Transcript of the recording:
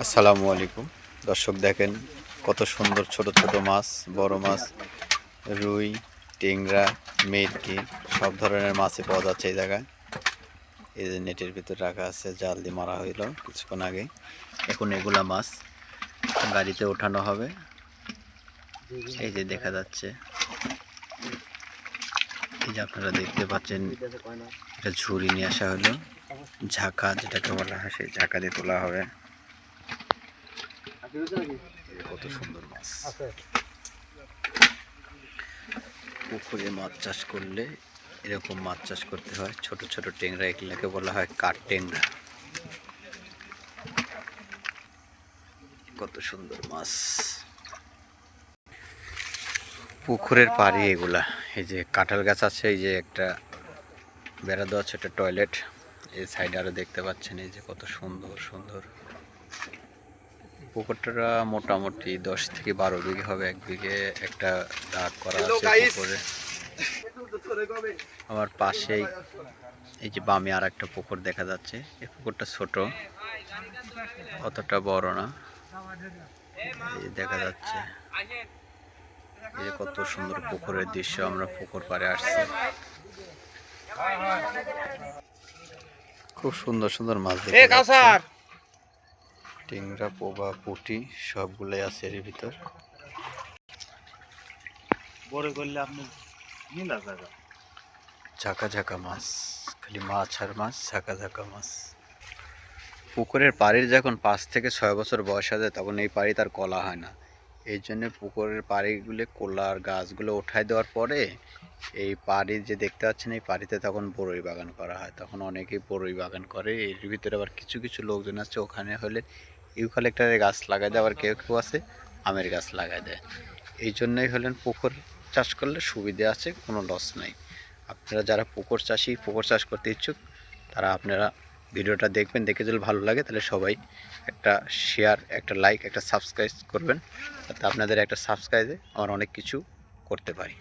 আসসালামু আলাইকুম দর্শক, দেখেন কত সুন্দর ছোট ছোট মাছ, বড় মাছ, রুই, টেংরা, মেরকি সব ধরনের মাছই পাওয়া যাচ্ছে এই জায়গায়। এই যে নেটের ভিতর রাখা আছে, জাল দিয়ে মারা হইলো কিছুক্ষণ আগে। এখন এগুলা মাছ গাড়িতে ওঠানো হবে। এই যে দেখা যাচ্ছে, এই যে আপনারা দেখতে পাচ্ছেন, এটা ঝুড়ি নিয়ে আসা হলো। ঝাঁকা যেটাকে বলা হয়, সেই ঝাঁকা দিয়ে তোলা হবে। কত সুন্দর মাছ। পুকুরে মাছ চাষ করলে এরকম মাছ চাষ করতে হয়। ছোট ছোট টেংরা, এগুলোকে বলা হয় কাঠ টেংরা। কত সুন্দর মাছ। পুকুরের পাড়ে এগুলা, এই যে কাঁঠাল গাছ আছে, এই যে একটা বেড়া দেওয়া আছে, একটা টয়লেট। এই সাইডে আরো দেখতে পাচ্ছেন, এই যে কত সুন্দর সুন্দর। পুকুরটা মোটামুটি 10 থেকে 12 বিঘে হবে। 1 বিঘে একটা দাগ করা আছে পুকুরে। আমার পাশেই এই যে বামে আর একটা পুকুর দেখা যাচ্ছে। এই পুকুরটা ছোট, অতটা বড় না। এই দেখা যাচ্ছে, এই যে কত সুন্দর পুকুরের দৃশ্য। আমরা পুকুর পাড়ে আসছি। খুব সুন্দর সুন্দর মাছ দেখা যাচ্ছে। টেংরা, পোবা, পুঁটি সবগুলোই আছে এর ভিতর। ঝাঁকা ঝাঁকা মাছ, খালি মাছ আর মাছ, ঝাঁকা ঝাঁকা মাছ। পুকুরের পাড়ির যখন 5 থেকে 6 বছর বয়স হয়ে যায়, তখন এই পাড়ি তার কলা হয় না। এই জন্য পুকুরের পাড়িগুলো, কলার গাছগুলো উঠাই দেওয়ার পরে এই পাড়ি যে দেখতে পাচ্ছেন, এই পাড়িতে তখন বড়ই বাগান করা হয়। তখন অনেকেই বড়ই বাগান করে। এর ভিতরে আবার কিছু কিছু লোকজন আছে, ওখানে হলে ইউক্যালিপটাসের গাছ লাগাই দেয়, আবার কেউ কেউ আছে আমের গাছ লাগাই দেয়। এই জন্যই হলেন পুকুর চাষ করলে সুবিধা আছে, কোনো লস নাই। আপনারা যারা পুকুর চাষি, পুকুর চাষ করতে ইচ্ছুক, তারা আপনারা ভিডিওটা দেখবেন। দেখে যদি ভালো লাগে তাহলে সবাই একটা শেয়ার, একটা লাইক, একটা সাবস্ক্রাইব করবেন। তাতে আপনাদের একটা সাবস্ক্রাইবে আমরা অনেক কিছু করতে পারি।